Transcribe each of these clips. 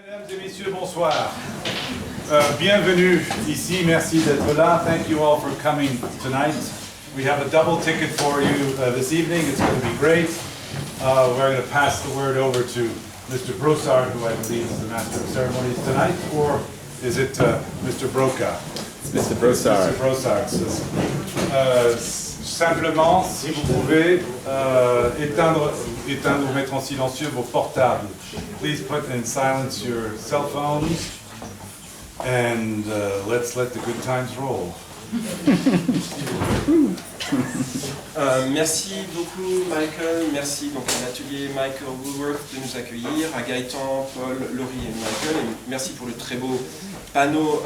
Mesdames et messieurs, bonsoir. Bienvenue ici, merci d'être là. Thank you all for coming tonight. We have a double ticket for you this evening. It's going to be great. We're going to pass the word over to Mr. Brossard, who I believe is the master of ceremonies tonight, or is it Mr. Broca? Mr. Brossard. Mr. Brossard. Simplement, si vous pouvez, éteindre ou mettre en silencieux vos portables. Please put in silence your cell phones, and let's let the good times roll. Merci beaucoup Michael, merci donc à l'atelier Michael Woolworth de nous accueillir, à Gaëtan, Paul, Laurie et Michael, et merci pour le très beau panneau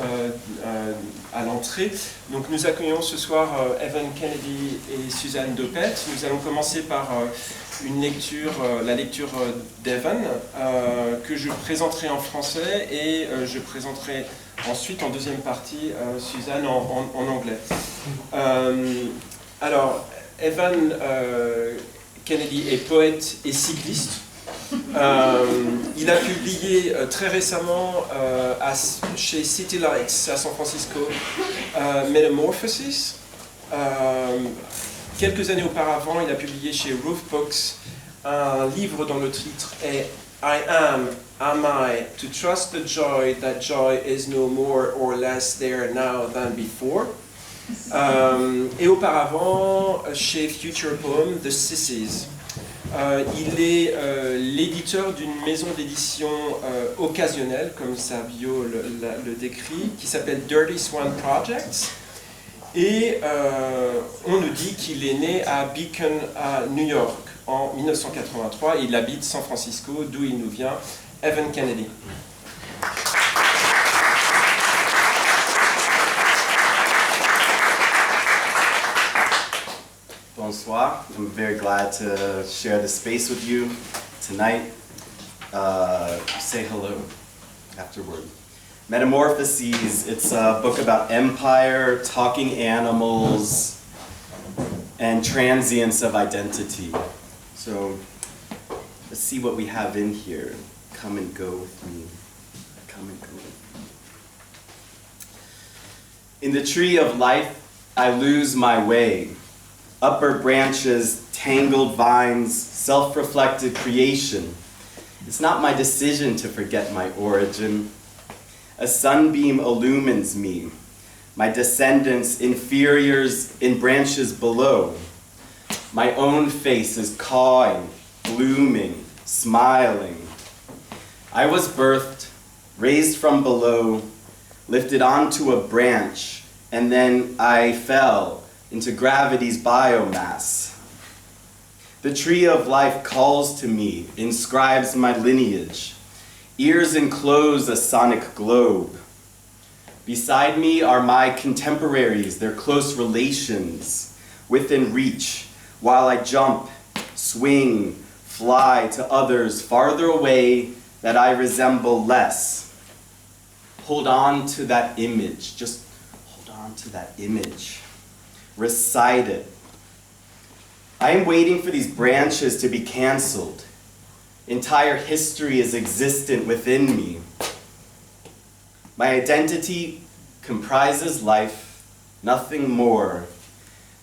à l'entrée. Donc nous accueillons ce soir Evan Kennedy et Suzanne Doppelt. Nous allons commencer par une lecture, la lecture d'Evan, que je présenterai en français et je présenterai ensuite en deuxième partie Suzanne en anglais. Alors, Evan Kennedy est poète et cycliste. Il a publié très récemment chez City Lights à San Francisco Metamorphosis. Quelques années auparavant, il a publié chez Roof Books un livre dont le titre est I am I, to trust the joy that joy is no more or less there now than before. Et auparavant, chez Future Poem, The Sissies. Il est l'éditeur d'une maison d'édition occasionnelle, comme sa bio le décrit, qui s'appelle Dirty Swan Projects. Et on nous dit qu'il est né à Beacon, à New York, en 1983. Et il habite San Francisco, d'où il nous vient, Evan Kennedy. Bonsoir. I'm very glad to share the space with you tonight. Say hello afterward. Metamorphoses, it's a book about empire, talking animals, and transience of identity. So let's see what we have in here. Come and go with me. Come and go with me. In the tree of life, I lose my way. Upper branches, tangled vines, self-reflected creation. It's not my decision to forget my origin. A sunbeam illumines me, my descendants, inferiors in branches below. My own face is cawing, blooming, smiling. I was birthed, raised from below, lifted onto a branch, and then I fell into gravity's biomass. The tree of life calls to me, inscribes my lineage. Ears enclose a sonic globe. Beside me are my contemporaries, their close relations, within reach, while I jump, swing, fly to others farther away that I resemble less. Hold on to that image, just hold on to that image. Recite it. I am waiting for these branches to be canceled. Entire history is existent within me. My identity comprises life, nothing more.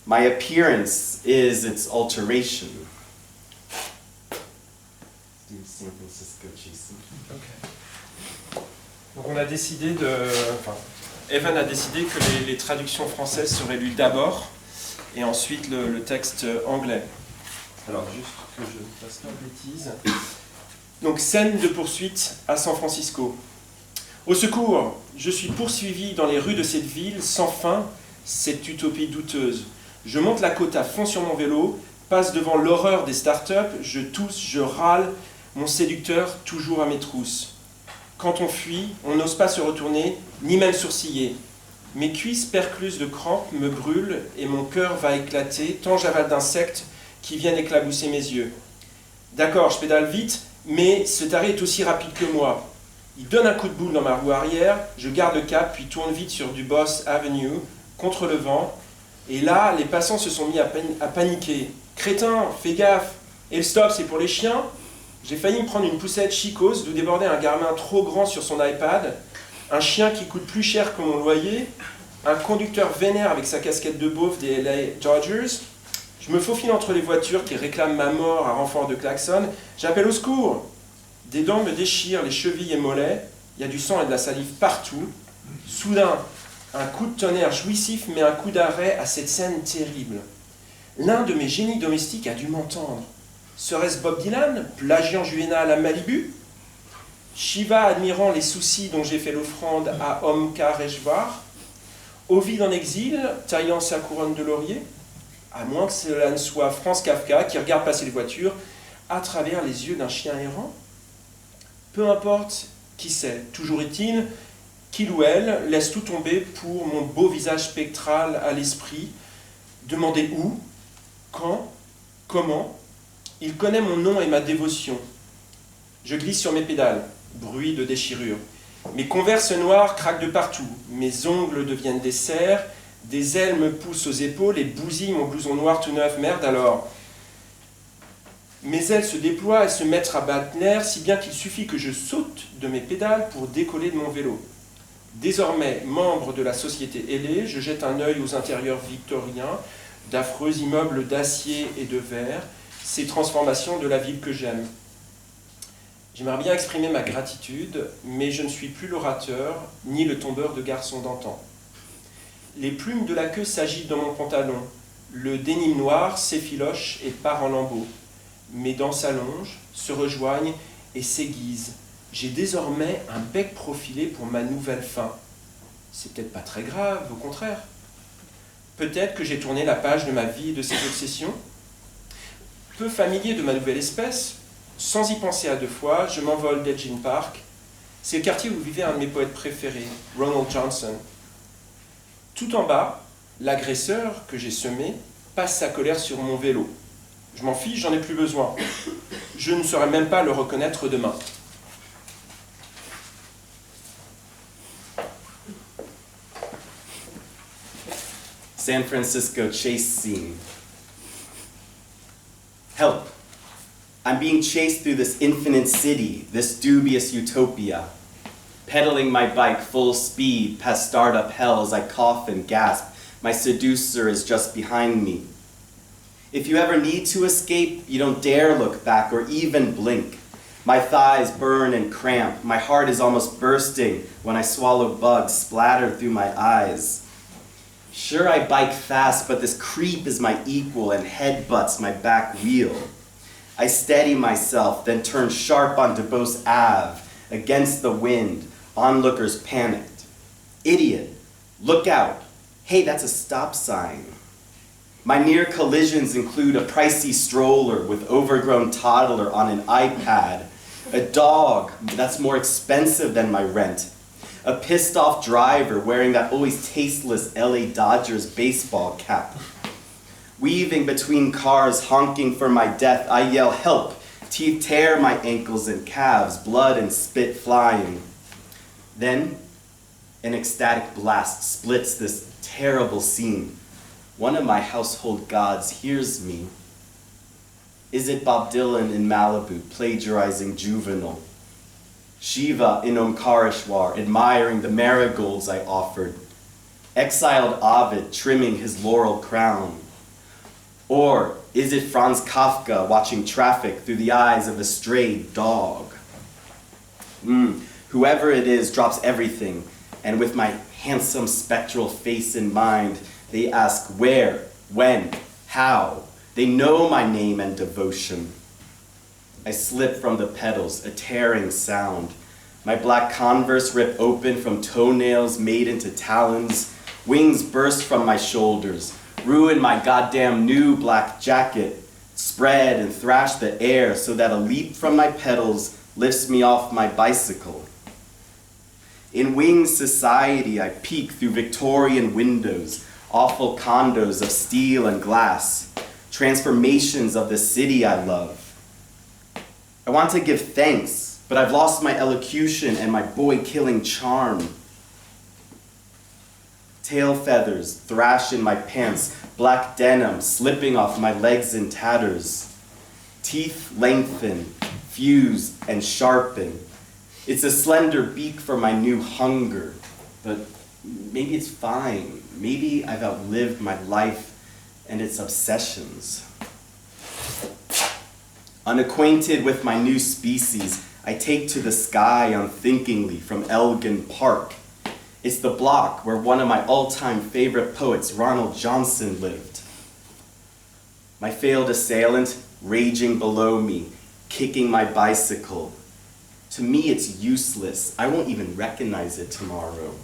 My appearance is its alteration. San Francisco, Jason. Okay. Donc on a décidé Evan a décidé que les traductions françaises seraient lues d'abord et ensuite le texte anglais. Alors juste que je ne fasse pas de bêtises. Donc scène de poursuite à San Francisco. Au secours, je suis poursuivi dans les rues de cette ville sans fin, cette utopie douteuse. Je monte la côte à fond sur mon vélo, passe devant l'horreur des start-up, je tousse, je râle, mon séducteur toujours à mes trousses. Quand on fuit, on n'ose pas se retourner, ni même sourciller. Mes cuisses percluses de crampes me brûlent et mon cœur va éclater, tant j'avale d'insectes qui viennent éclabousser mes yeux. D'accord, je pédale vite, mais ce taré est aussi rapide que moi. Il donne un coup de boule dans ma roue arrière, je garde le cap, puis tourne vite sur Dubois Avenue, contre le vent. Et là, les passants se sont mis à paniquer. « Crétin, fais gaffe! Et le stop, c'est pour les chiens ?» J'ai failli me prendre une poussette chicose d'où débordait un gamin trop grand sur son iPad, un chien qui coûte plus cher que mon loyer, un conducteur vénère avec sa casquette de beauf des LA Dodgers. Je me faufile entre les voitures qui réclament ma mort à renfort de klaxon. J'appelle au secours. Des dents me déchirent les chevilles et mollets. Il y a du sang et de la salive partout. Soudain, un coup de tonnerre jouissif met un coup d'arrêt à cette scène terrible. L'un de mes génies domestiques a dû m'entendre. Serait-ce Bob Dylan, plagiant Juvénal à Malibu? Shiva admirant les soucis dont j'ai fait l'offrande à Omkareshvar? Ovide en exil, taillant sa couronne de laurier? À moins que cela ne soit Franz Kafka qui regarde passer les voitures à travers les yeux d'un chien errant? Peu importe qui c'est, toujours est-il qu'il ou elle laisse tout tomber pour mon beau visage spectral à l'esprit, demander où, quand, comment. Il connaît mon nom et ma dévotion. Je glisse sur mes pédales, bruit de déchirure. Mes converses noires craquent de partout, mes ongles deviennent des serres, des ailes me poussent aux épaules et bousillent mon blouson noir tout neuf. Merde alors. Mes ailes se déploient et se mettent à battre nerfs, si bien qu'il suffit que je saute de mes pédales pour décoller de mon vélo. Désormais, membre de la société ailée, je jette un œil aux intérieurs victoriens, d'affreux immeubles d'acier et de verre, ces transformations de la ville que j'aime. J'aimerais bien exprimer ma gratitude, mais je ne suis plus l'orateur, ni le tombeur de garçons d'antan. Les plumes de la queue s'agitent dans mon pantalon, le dénime noir s'effiloche et part en lambeaux. Mes dents s'allongent, se rejoignent et s'aiguisent. J'ai désormais un bec profilé pour ma nouvelle fin. C'est peut-être pas très grave, au contraire. Peut-être que j'ai tourné la page de ma vie et de ses obsessions. Peu familier de ma nouvelle espèce, sans y penser à deux fois, je m'envole d'Edgin Park. C'est le quartier où vivait un de mes poètes préférés, Ronald Johnson. Tout en bas, l'agresseur que j'ai semé passe sa colère sur mon vélo. Je m'en fiche, j'en ai plus besoin. Je ne saurais même pas le reconnaître demain. San Francisco chase scene. Help. I'm being chased through this infinite city, this dubious utopia. Pedaling my bike full speed past startup hell as I cough and gasp. My seducer is just behind me. If you ever need to escape, you don't dare look back or even blink. My thighs burn and cramp. My heart is almost bursting when I swallow bugs splattered through my eyes. Sure, I bike fast, but this creep is my equal and headbutts my back wheel. I steady myself, then turn sharp on Dubose Ave, against the wind. Onlookers panicked. Idiot, look out. Hey, that's a stop sign. My near collisions include a pricey stroller with overgrown toddler on an iPad, a dog that's more expensive than my rent, a pissed off driver wearing that always tasteless LA Dodgers baseball cap. Weaving between cars, honking for my death, I yell, help! Teeth tear my ankles and calves, blood and spit flying. Then, an ecstatic blast splits this terrible scene. One of my household gods hears me. Is it Bob Dylan in Malibu, plagiarizing Juvenile? Shiva in Omkareshwar, admiring the marigolds I offered? Exiled Ovid trimming his laurel crown? Or is it Franz Kafka watching traffic through the eyes of a stray dog? Whoever it is drops everything, and with my handsome spectral face in mind, they ask where, when, how. They know my name and devotion. I slip from the pedals, a tearing sound. My black Converse rip open from toenails made into talons. Wings burst from my shoulders, ruin my goddamn new black jacket, spread and thrash the air so that a leap from my pedals lifts me off my bicycle. In winged society, I peek through Victorian windows, awful condos of steel and glass, transformations of the city I love. I want to give thanks, but I've lost my elocution and my boy-killing charm. Tail feathers thrash in my pants, black denim slipping off my legs in tatters. Teeth lengthen, fuse, and sharpen. It's a slender beak for my new hunger, but maybe it's fine. Maybe I've outlived my life and its obsessions. Unacquainted with my new species, I take to the sky unthinkingly from Elgin Park. It's the block where one of my all-time favorite poets, Ronald Johnson, lived. My failed assailant, raging below me, kicking my bicycle. To me, it's useless. I won't even recognize it tomorrow.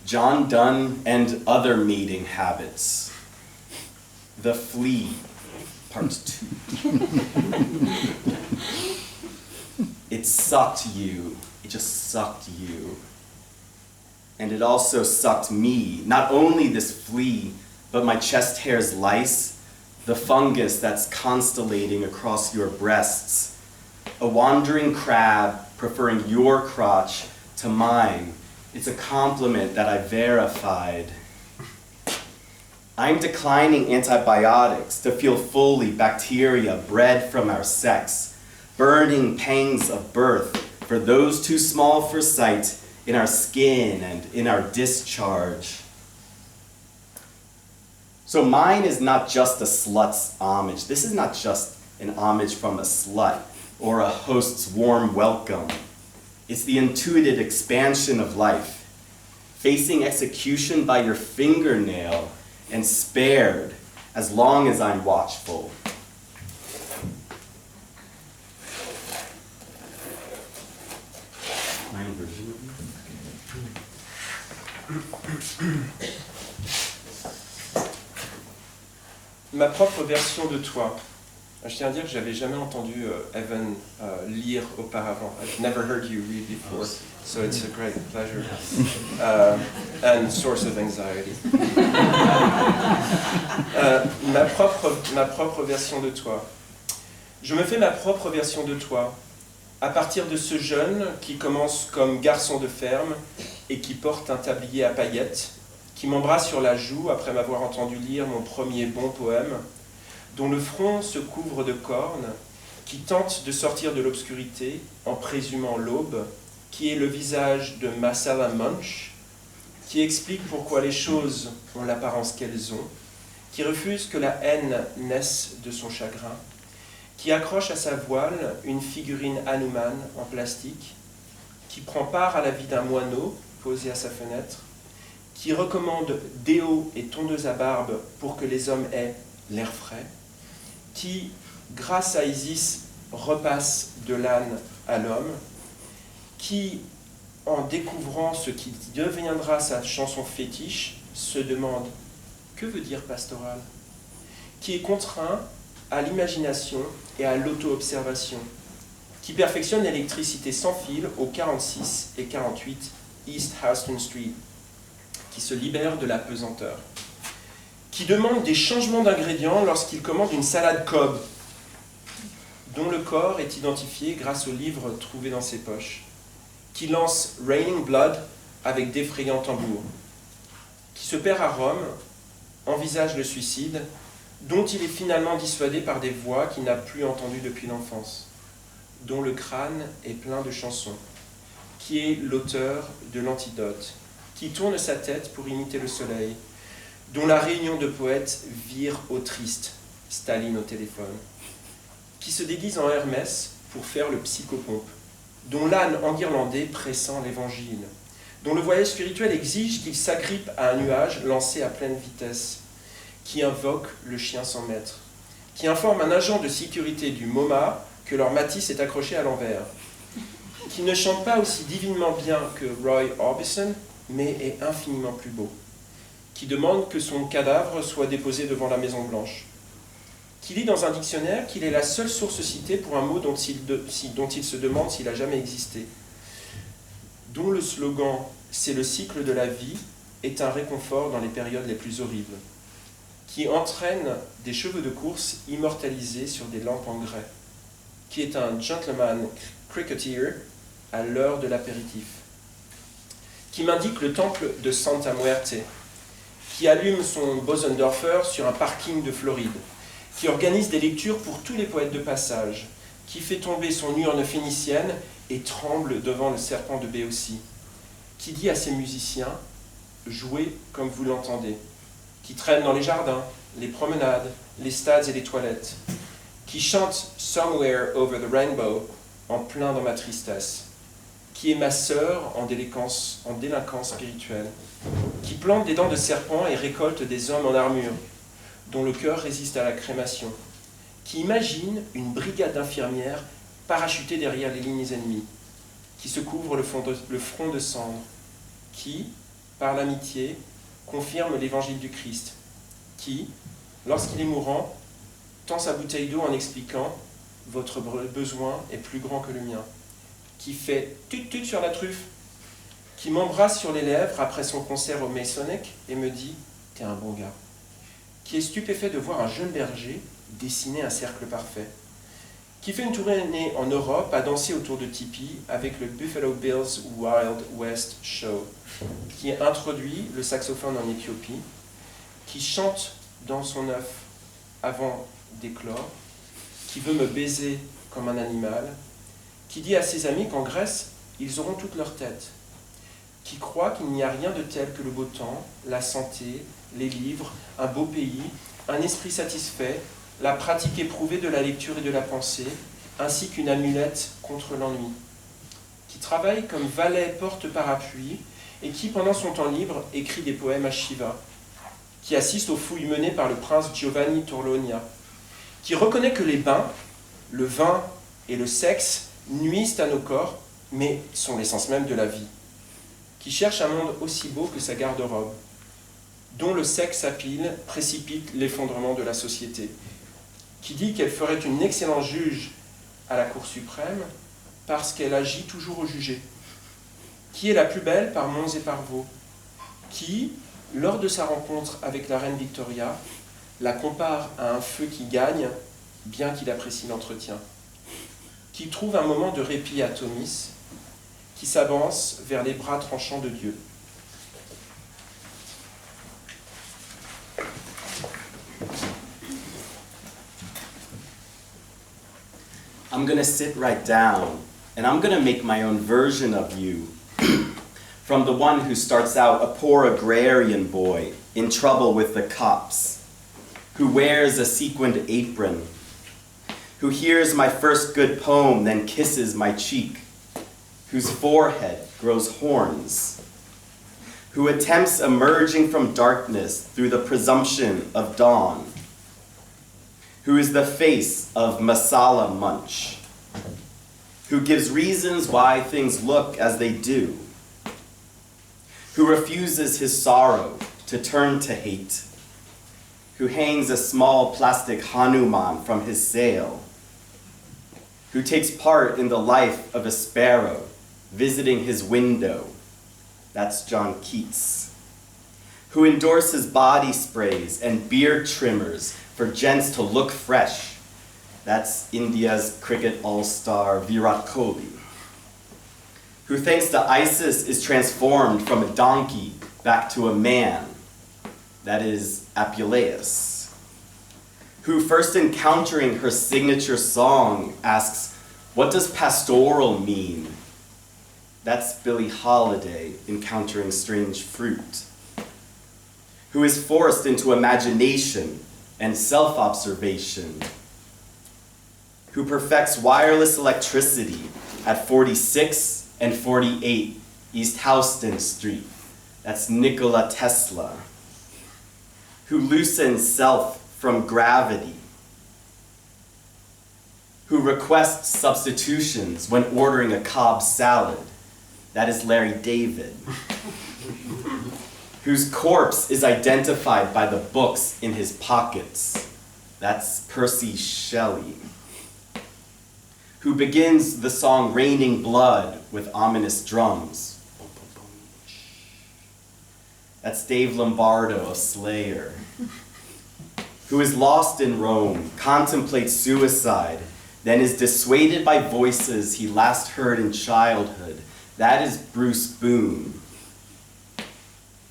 John Donne and other mating habits. The Flea, Part 2. It sucked you. It just sucked you. And it also sucked me. Not only this flea, but my chest hair's lice, the fungus that's constellating across your breasts. A wandering crab preferring your crotch to mine. It's a compliment that I verified. I'm declining antibiotics to feel fully bacteria bred from our sex, burning pangs of birth for those too small for sight in our skin and in our discharge. So mine is not just a slut's homage. This is not just an homage from a slut or a host's warm welcome. It's the intuitive expansion of life, facing execution by your fingernail and spared as long as I'm watchful. My own version of Ma propre version de toi. Je tiens à dire que j'avais jamais entendu Evan lire auparavant. I've never heard you read before, so it's a great pleasure and source of anxiety. Ma propre version de toi. Je me fais ma propre version de toi, à partir de ce jeune qui commence comme garçon de ferme et qui porte un tablier à paillettes, qui m'embrasse sur la joue après m'avoir entendu lire mon premier bon poème, dont le front se couvre de cornes, qui tente de sortir de l'obscurité en présumant l'aube, qui est le visage de Marcella Munch, qui explique pourquoi les choses ont l'apparence qu'elles ont, qui refuse que la haine naisse de son chagrin, qui accroche à sa voile une figurine Hanuman en plastique, qui prend part à la vie d'un moineau posé à sa fenêtre, qui recommande déo et tondeuse à barbe pour que les hommes aient l'air frais, qui, grâce à Isis, repasse de l'âne à l'homme, qui, en découvrant ce qui deviendra sa chanson fétiche, se demande « Que veut dire pastoral ?» qui est contraint à l'imagination et à l'auto-observation, qui perfectionne l'électricité sans fil au 46 et 48 East Houston Street, qui se libère de la pesanteur, qui demande des changements d'ingrédients lorsqu'il commande une salade Cobb, dont le corps est identifié grâce aux livres trouvés dans ses poches, qui lance Raining Blood avec d'effrayants tambours, qui se perd à Rome, envisage le suicide, dont il est finalement dissuadé par des voix qu'il n'a plus entendues depuis l'enfance, dont le crâne est plein de chansons, qui est l'auteur de l'antidote, qui tourne sa tête pour imiter le soleil, dont la réunion de poètes vire au triste, Staline au téléphone, qui se déguise en Hermès pour faire le psychopompe, dont l'âne enguirlandé pressent l'évangile, dont le voyage spirituel exige qu'il s'agrippe à un nuage lancé à pleine vitesse, qui invoque le chien sans maître, qui informe un agent de sécurité du MoMA que leur Matisse est accroché à l'envers, qui ne chante pas aussi divinement bien que Roy Orbison, mais est infiniment plus beau, qui demande que son cadavre soit déposé devant la Maison Blanche, qui lit dans un dictionnaire qu'il est la seule source citée pour un mot dont il se demande s'il a jamais existé, dont le slogan « C'est le cycle de la vie » est un réconfort dans les périodes les plus horribles, qui entraîne des cheveux de course immortalisés sur des lampes en grès, qui est un gentleman cricketer à l'heure de l'apéritif, qui m'indique le temple de Santa Muerte, qui allume son Bosendorfer sur un parking de Floride, qui organise des lectures pour tous les poètes de passage, qui fait tomber son urne phénicienne et tremble devant le serpent de Béotie, qui dit à ses musiciens « jouez comme vous l'entendez », qui traîne dans les jardins, les promenades, les stades et les toilettes, qui chante « Somewhere over the rainbow » en plein dans ma tristesse, qui est ma sœur en délinquance spirituelle, qui plante des dents de serpent et récolte des hommes en armure, dont le cœur résiste à la crémation, qui imagine une brigade d'infirmières parachutées derrière les lignes ennemies, qui se couvre le front de cendre, qui, par l'amitié, confirme l'évangile du Christ, qui, lorsqu'il est mourant, tend sa bouteille d'eau en expliquant « Votre besoin est plus grand que le mien », qui fait « tut-tut sur la truffe », qui m'embrasse sur les lèvres après son concert au Masonic et me dit « T'es un bon gars », qui est stupéfait de voir un jeune berger dessiner un cercle parfait, qui fait une tournée en Europe à danser autour de tipis avec le Buffalo Bill's Wild West Show, qui introduit le saxophone en Éthiopie, qui chante dans son œuf avant d'éclore, qui veut me baiser comme un animal, qui dit à ses amis qu'en Grèce, ils auront toute leur tête, qui croit qu'il n'y a rien de tel que le beau temps, la santé, les livres, un beau pays, un esprit satisfait, la pratique éprouvée de la lecture et de la pensée, ainsi qu'une amulette contre l'ennui, qui travaille comme valet porte-parapluie et qui, pendant son temps libre, écrit des poèmes à Shiva, qui assiste aux fouilles menées par le prince Giovanni Torlonia, qui reconnaît que les bains, le vin et le sexe nuisent à nos corps, mais sont l'essence même de la vie, qui cherche un monde aussi beau que sa garde-robe, dont le sexe à pile précipite l'effondrement de la société, qui dit qu'elle ferait une excellente juge à la Cour suprême parce qu'elle agit toujours au jugé, qui est la plus belle par monts et par vaux, qui, lors de sa rencontre avec la reine Victoria, la compare à un feu qui gagne, bien qu'il apprécie l'entretien, qui trouve un moment de répit à Thomis, qui s'avance vers les bras tranchants de Dieu. I'm going to sit right down, and I'm going to make my own version of you. From the one who starts out a poor agrarian boy in trouble with the cops, who wears a sequined apron, who hears my first good poem, then kisses my cheek, whose forehead grows horns, who attempts emerging from darkness through the presumption of dawn, who is the face of masala munch, who gives reasons why things look as they do, who refuses his sorrow to turn to hate, who hangs a small plastic Hanuman from his sail, who takes part in the life of a sparrow visiting his window, that's John Keats, who endorses body sprays and beard trimmers for gents to look fresh, that's India's cricket all-star Virat Kohli, who thinks that ISIS is transformed from a donkey back to a man, that is Apuleius, who first encountering her signature song asks, what does pastoral mean? That's Billie Holiday encountering strange fruit, who is forced into imagination and self-observation, who perfects wireless electricity at 46 and 48 East Houston Street, that's Nikola Tesla, who loosens self from gravity, who requests substitutions when ordering a Cobb salad, that is Larry David, whose corpse is identified by the books in his pockets, that's Percy Shelley, who begins the song Raining Blood with ominous drums, that's Dave Lombardo of Slayer, who is lost in Rome, contemplates suicide, then is dissuaded by voices he last heard in childhood, that is Bruce Boone,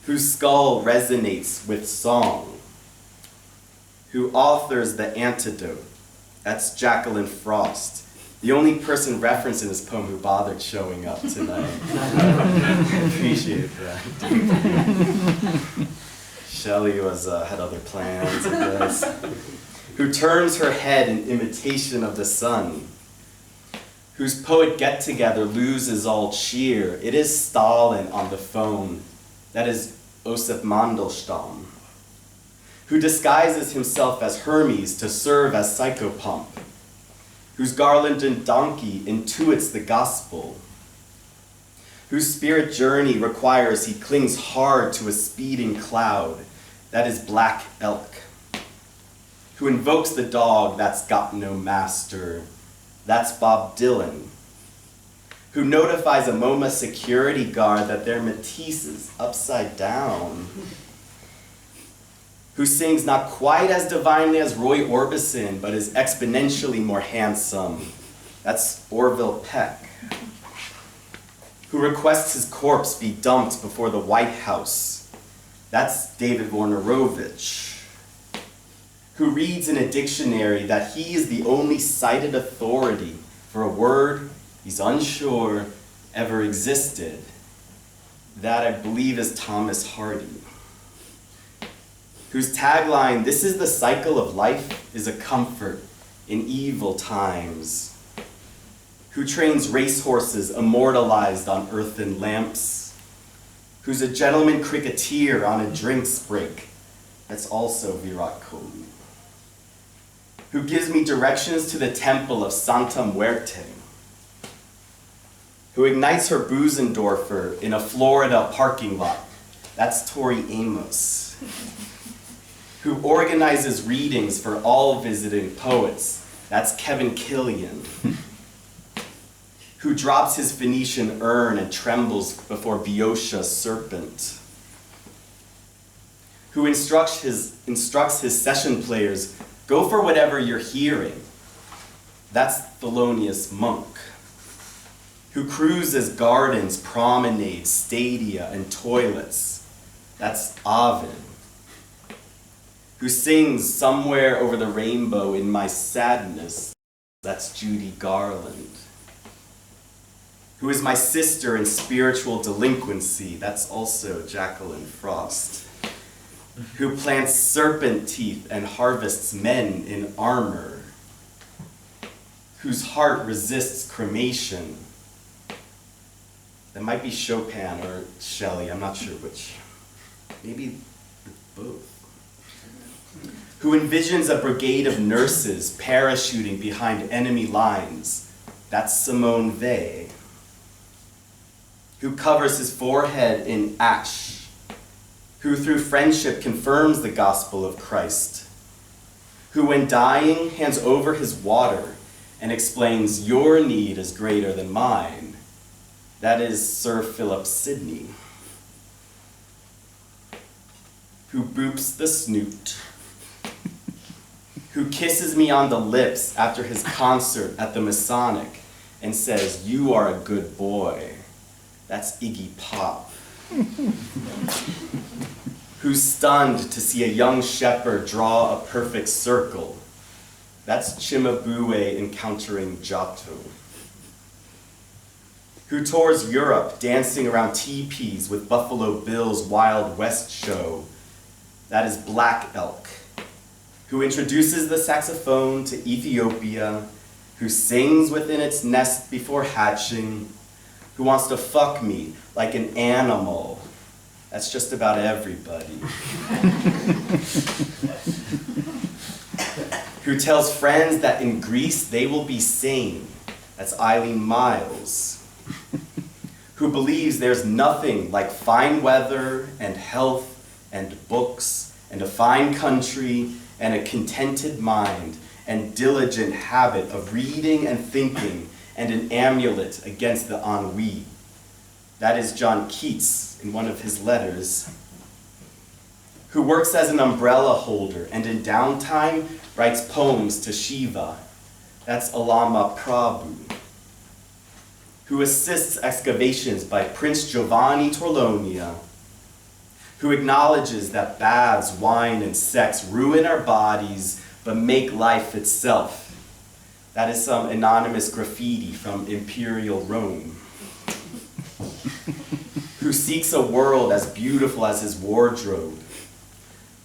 whose skull resonates with song, who authors the antidote. That's Jacqueline Frost, the only person referenced in this poem who bothered showing up tonight. I appreciate that. Shelley had other plans, I guess. Who turns her head in imitation of the sun, whose poet get-together loses all cheer. It is Stalin on the phone. That is Osip Mandelstam, who disguises himself as Hermes to serve as psychopomp, whose garlanded donkey intuits the gospel, whose spirit journey requires he clings hard to a speeding cloud. That is Black Elk, who invokes the dog that's got no master. That's Bob Dylan, who notifies a MoMA security guard that their Matisse is upside down, who sings not quite as divinely as Roy Orbison, but is exponentially more handsome. That's Orville Peck, who requests his corpse be dumped before the White House. That's David Wojnarowicz, who reads in a dictionary that he is the only cited authority for a word he's unsure ever existed. That, I believe, is Thomas Hardy, whose tagline, "This is the cycle of life, is a comfort in evil times," who trains racehorses immortalized on earthen lamps, who's a gentleman cricketer on a drinks break. That's also Virat Kohli, who gives me directions to the temple of Santa Muerte, who ignites her Busendorfer in a Florida parking lot. That's Tori Amos, who organizes readings for all visiting poets. That's Kevin Killian, who drops his Phoenician urn and trembles before Boeotia's serpent, who instructs his session players, go for whatever you're hearing. That's Thelonious Monk, who cruises gardens, promenades, stadia, and toilets. That's Ovid, who sings somewhere over the rainbow in my sadness. That's Judy Garland, who is my sister in spiritual delinquency. That's also Jacqueline Frost, who plants serpent teeth and harvests men in armor, whose heart resists cremation. That might be Chopin or Shelley, I'm not sure which. Maybe both. Who envisions a brigade of nurses parachuting behind enemy lines. That's Simone Weil, who covers his forehead in ash, who through friendship confirms the gospel of Christ, who when dying hands over his water and explains your need is greater than mine. That is Sir Philip Sidney, who boops the snoot, who kisses me on the lips after his concert at the Masonic and says, you are a good boy. That's Iggy Pop, who's stunned to see a young shepherd draw a perfect circle. That's Cimabue encountering Giotto, who tours Europe dancing around teepees with Buffalo Bill's Wild West show. That is Black Elk, who introduces the saxophone to Ethiopia, who sings within its nest before hatching, who wants to fuck me like an animal. That's just about everybody. Who tells friends that in Greece they will be sane. That's Eileen Miles. Who believes there's nothing like fine weather and health and books and a fine country and a contented mind and diligent habit of reading and thinking and an amulet against the ennui. That is John Keats in one of his letters, who works as an umbrella holder and in downtime writes poems to Shiva. That's Alama Prabhu, who assists excavations by Prince Giovanni Torlonia, who acknowledges that baths, wine, and sex ruin our bodies but make life itself. That is some anonymous graffiti from Imperial Rome. Who seeks a world as beautiful as his wardrobe,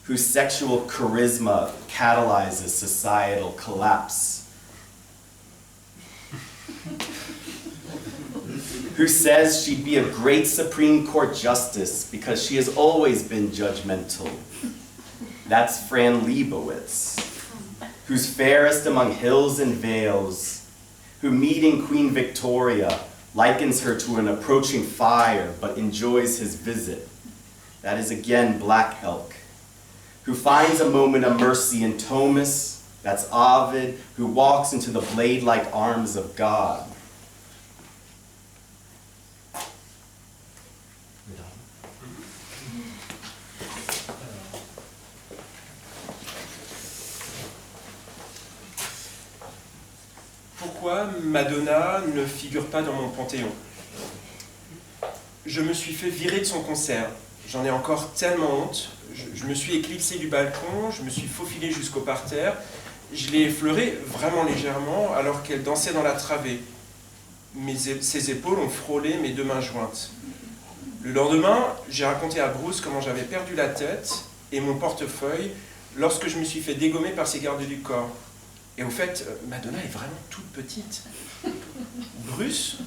whose sexual charisma catalyzes societal collapse, who says she'd be a great Supreme Court justice because she has always been judgmental. That's Fran Lebowitz, who's fairest among hills and vales, who meeting Queen Victoria likens her to an approaching fire but enjoys his visit. That is again Black Elk, who finds a moment of mercy in Thomas, that's Ovid, who walks into the blade-like arms of God. Pourquoi Madonna ne figure pas dans mon panthéon? Je me suis fait virer de son concert. J'en ai encore tellement honte. Je me suis éclipsé du balcon, je me suis faufilé jusqu'au parterre. Je l'ai effleurée vraiment légèrement alors qu'elle dansait dans la travée. Ses épaules ont frôlé mes deux mains jointes. Le lendemain, j'ai raconté à Bruce comment j'avais perdu la tête et mon portefeuille lorsque je me suis fait dégommer par ses gardes du corps. Et au fait, Madonna est vraiment toute petite. Bruce,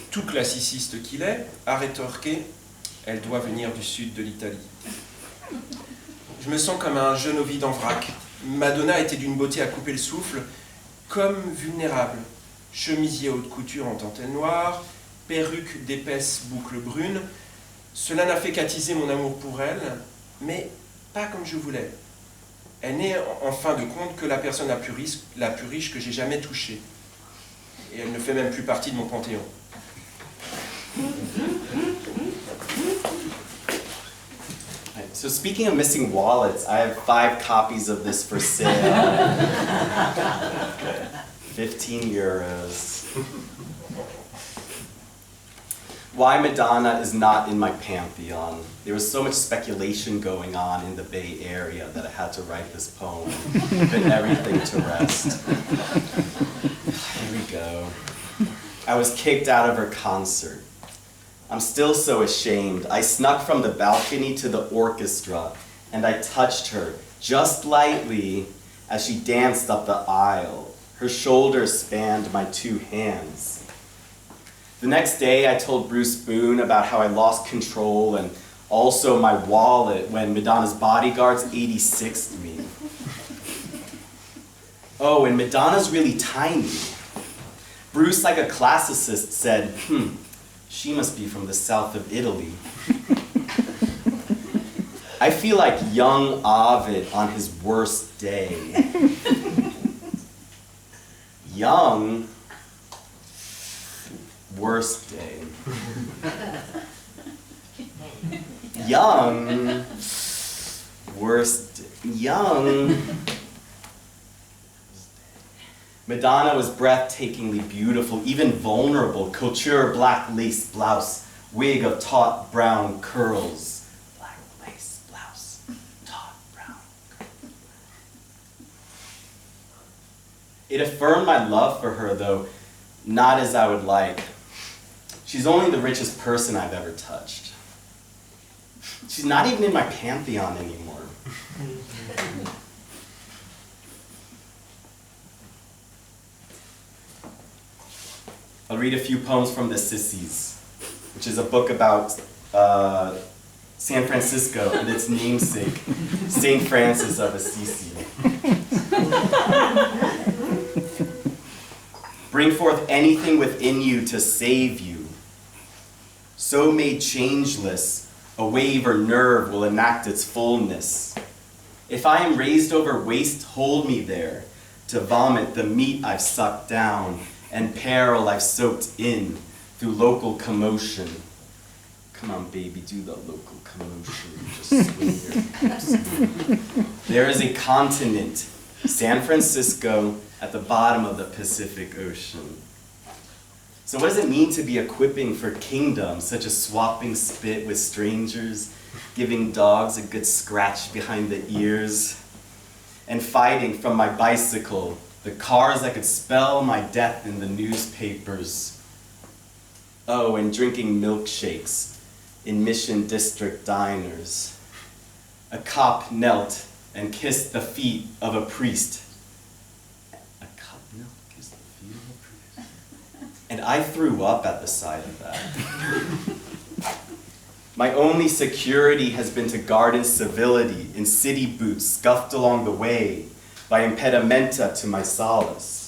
tout classiciste qu'il est, a rétorqué « Elle doit venir du sud de l'Italie ». Je me sens comme un jeune Ovide en vrac. Madonna était d'une beauté à couper le souffle, comme vulnérable. Chemisier haute couture en dentelle noire, perruque d'épaisses boucles brunes. Cela n'a fait qu'attiser mon amour pour elle, mais pas comme je voulais. Elle n'est en fin de compte que la personne la plus riche que j'ai jamais touchée. Et elle ne fait même plus partie de mon panthéon. So speaking of missing wallets, I have 5 copies of this for sale. 15 euros. Why Madonna is not in my pantheon. There was so much speculation going on in the Bay Area that I had to write this poem, put everything to rest. Here we go. I was kicked out of her concert. I'm still so ashamed. I snuck from the balcony to the orchestra, and I touched her, just lightly, as she danced up the aisle. Her shoulders spanned my 2 hands. The next day, I told Bruce Boone about how I lost control and also my wallet when Madonna's bodyguards 86'd me. Oh, and Madonna's really tiny. Bruce, like a classicist, said, she must be from the south of Italy. I feel like young Ovid on his worst day. Young, worst day. Young, worst, young. Madonna was breathtakingly beautiful, even vulnerable. Couture black lace blouse, wig of taut brown curls. Black lace blouse, taut brown curls. It affirmed my love for her, though not as I would like. She's only the richest person I've ever touched. She's not even in my pantheon anymore. I'll read a few poems from The Sissies, which is a book about San Francisco and its namesake, St. Francis of Assisi. Bring forth anything within you to save you. So made changeless, a wave or nerve will enact its fullness. If I am raised over waste, hold me there, to vomit the meat I've sucked down, and peril I've soaked in through local commotion. Come on, baby, do the local commotion. Just swing your hips. There is a continent, San Francisco, at the bottom of the Pacific Ocean. So what does it mean to be equipping for kingdoms, such as swapping spit with strangers, giving dogs a good scratch behind the ears, and fighting from my bicycle the cars that could spell my death in the newspapers. Oh, and drinking milkshakes in Mission District diners. A cop knelt and kissed the feet of a priest. A cop knelt and kissed the feet of a priest. And I threw up at the sight of that. My only security has been to garden civility in city boots scuffed along the way by impedimenta to my solace.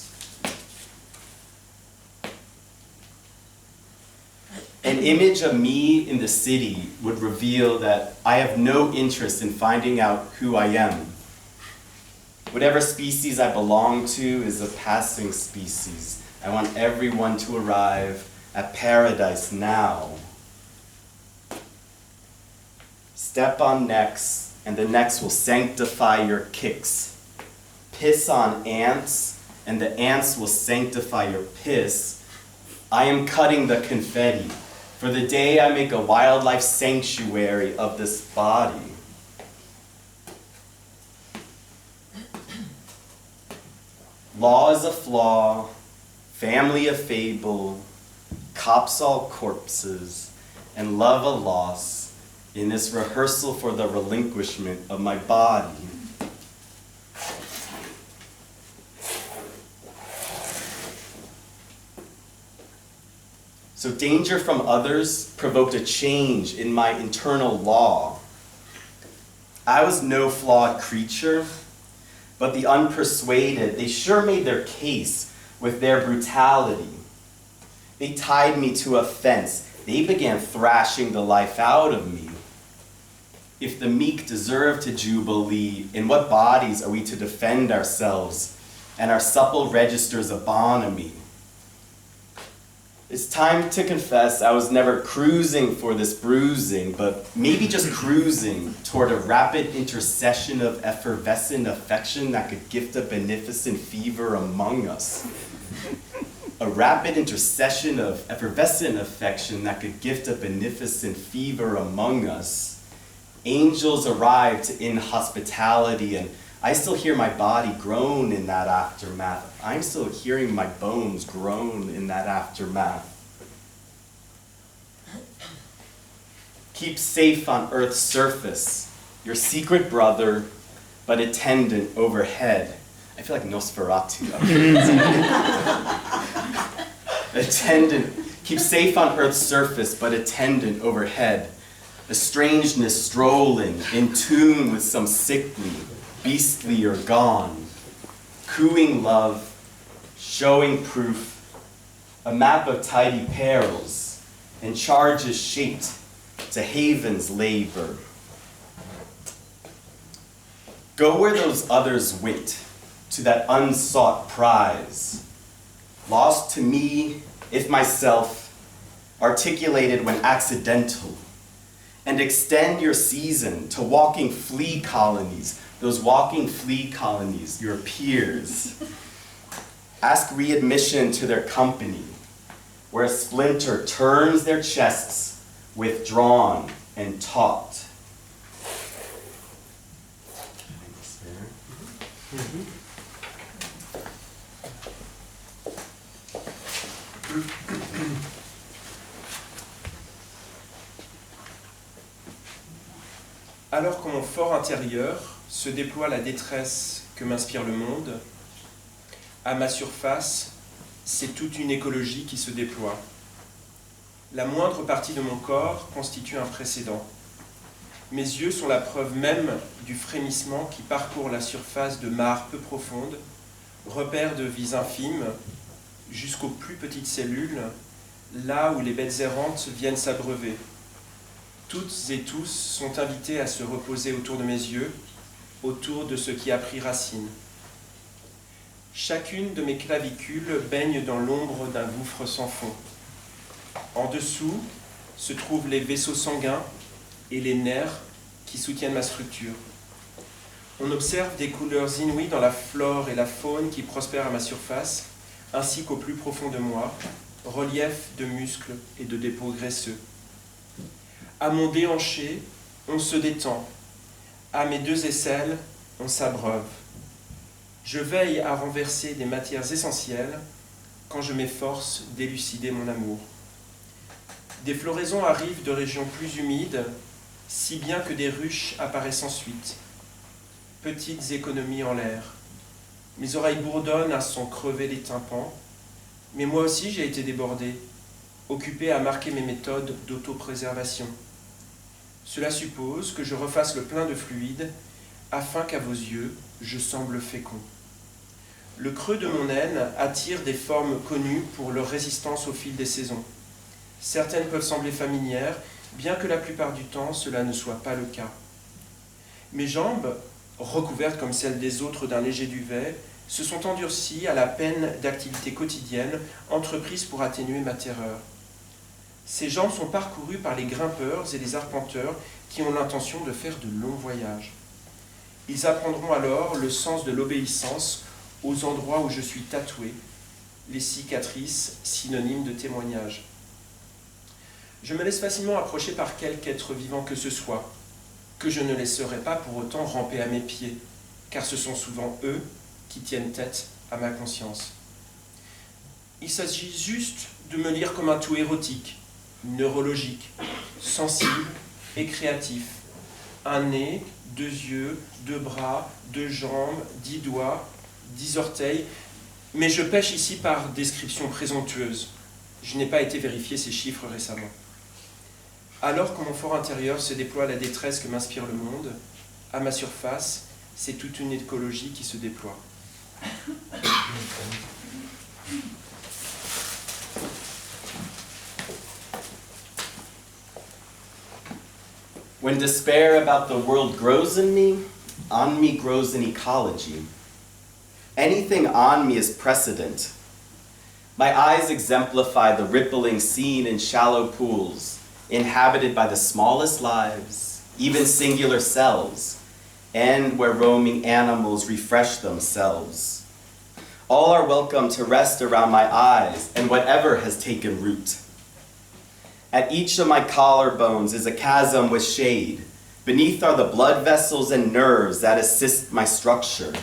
An image of me in the city would reveal that I have no interest in finding out who I am. Whatever species I belong to is a passing species. I want everyone to arrive at paradise now. Step on necks, and the necks will sanctify your kicks. Piss on ants, and the ants will sanctify your piss. I am cutting the confetti. For the day I make a wildlife sanctuary of this body. Law is a flaw, family a fable, cops all corpses, and love a loss in this rehearsal for the relinquishment of my body. So danger from others provoked a change in my internal law. I was no flawed creature, but the unpersuaded, they sure made their case with their brutality. They tied me to a fence. They began thrashing the life out of me. If the meek deserve to jubilee, in what bodies are we to defend ourselves and our supple registers of bonhomie? It's time to confess I was never cruising for this bruising, but maybe just cruising toward a rapid intercession of effervescent affection that could gift a beneficent fever among us. A rapid intercession of effervescent affection that could gift a beneficent fever among us. Angels arrived in hospitality, and I still hear my body groan in that aftermath. I'm still hearing my bones groan in that aftermath. Keep safe on Earth's surface, your secret brother, but attendant overhead. I feel like Nosferatu. Attendant, keep safe on Earth's surface, but attendant overhead. A strangeness strolling, in tune with some sickly, beastly or gone, cooing love, showing proof, a map of tidy perils, and charges shaped to haven's labor. Go where those others went, to that unsought prize, lost to me, if myself, articulated when accidental, and extend your season to walking flea colonies, those walking flea colonies, your peers. Ask readmission to their company, where a splinter turns their chests, withdrawn and taut. Alors qu'en mon fort intérieur se déploie la détresse que m'inspire le monde, à ma surface, c'est toute une écologie qui se déploie. La moindre partie de mon corps constitue un précédent. Mes yeux sont la preuve même du frémissement qui parcourt la surface de mares peu profondes, repères de vies infimes, jusqu'aux plus petites cellules, là où les bêtes errantes viennent s'abreuver. Toutes et tous sont invités à se reposer autour de mes yeux, autour de ce qui a pris racine. Chacune de mes clavicules baigne dans l'ombre d'un gouffre sans fond. En dessous se trouvent les vaisseaux sanguins et les nerfs qui soutiennent ma structure. On observe des couleurs inouïes dans la flore et la faune qui prospèrent à ma surface, ainsi qu'au plus profond de moi, relief de muscles et de dépôts graisseux. À mon déhanché, on se détend. À mes deux aisselles, on s'abreuve. Je veille à renverser des matières essentielles quand je m'efforce d'élucider mon amour. Des floraisons arrivent de régions plus humides, si bien que des ruches apparaissent ensuite. Petites économies en l'air. Mes oreilles bourdonnent à s'en crever les tympans, mais moi aussi j'ai été débordé, occupé à marquer mes méthodes d'autopréservation. Cela suppose que je refasse le plein de fluide, afin qu'à vos yeux, je semble fécond. Le creux de mon aine attire des formes connues pour leur résistance au fil des saisons. Certaines peuvent sembler familières, bien que la plupart du temps, cela ne soit pas le cas. Mes jambes, recouvertes comme celles des autres d'un léger duvet, se sont endurcies à la peine d'activité quotidienne entreprise pour atténuer ma terreur. Ces jambes sont parcourues par les grimpeurs et les arpenteurs qui ont l'intention de faire de longs voyages. Ils apprendront alors le sens de l'obéissance aux endroits où je suis tatoué, les cicatrices synonymes de témoignage. Je me laisse facilement approcher par quelque être vivant que ce soit, que je ne laisserai pas pour autant ramper à mes pieds, car ce sont souvent eux qui tiennent tête à ma conscience. Il s'agit juste de me lire comme un tout érotique, neurologique, sensible et créatif. Un nez, 2 yeux, 2 bras, 2 jambes, 10 doigts, 10 orteils, mais je pêche ici par description présomptueuse. Je n'ai pas été vérifier ces chiffres récemment. Alors que mon fort intérieur se déploie la détresse que m'inspire le monde, à ma surface, c'est toute une écologie qui se déploie. When despair about the world grows in me, on me grows an ecology. Anything on me is precedent. My eyes exemplify the rippling scene in shallow pools, inhabited by the smallest lives, even singular cells, and where roaming animals refresh themselves. All are welcome to rest around my eyes and whatever has taken root. At each of my collarbones is a chasm with shade. Beneath are the blood vessels and nerves that assist my structure.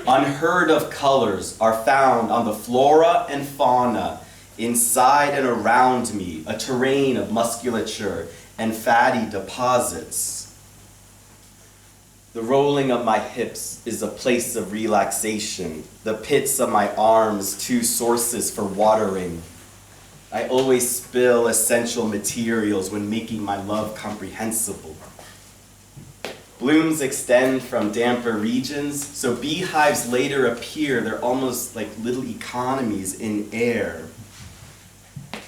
Unheard of colors are found on the flora and fauna inside and around me, a terrain of musculature and fatty deposits. The rolling of my hips is a place of relaxation. The pits of my arms, 2 sources for watering. I always spill essential materials when making my love comprehensible. Blooms extend from damper regions, so beehives later appear. They're almost like little economies in air.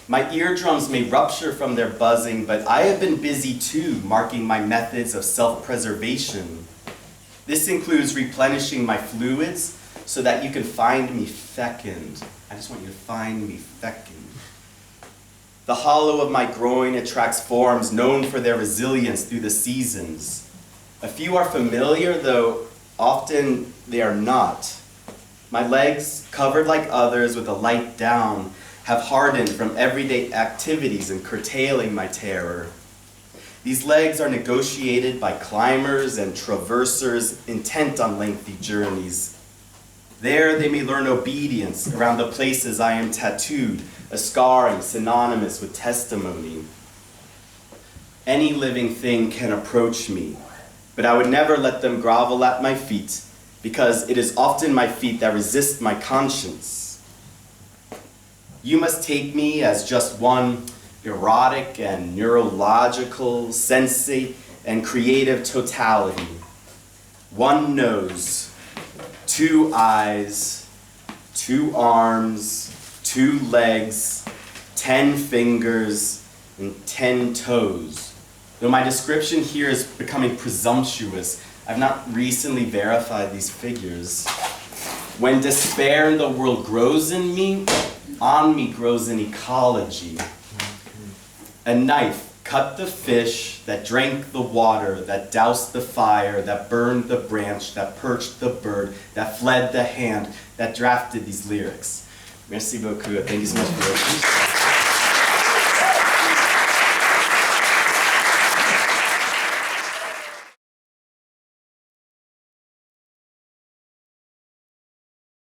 My eardrums may rupture from their buzzing, but I have been busy too, marking my methods of self-preservation. This includes replenishing my fluids so that you can find me fecund. I just want you to find me fecund. The hollow of my groin attracts forms known for their resilience through the seasons. A few are familiar, though often they are not. My legs, covered like others with a light down, have hardened from everyday activities and curtailing my terror. These legs are negotiated by climbers and traversers intent on lengthy journeys. There they may learn obedience around the places I am tattooed, a scarring synonymous with testimony. Any living thing can approach me, but I would never let them grovel at my feet, because it is often my feet that resist my conscience. You must take me as just one erotic and neurological, sensate and creative totality. One nose, 2 eyes, 2 arms, 2 legs, 10 fingers, and 10 toes. Though my description here is becoming presumptuous, I've not recently verified these figures. When despair in the world grows in me, on me grows an ecology. A knife cut the fish, that drank the water, that doused the fire, that burned the branch, that perched the bird, that fled the hand, that drafted these lyrics. Merci beaucoup. Thank you so much for your attention.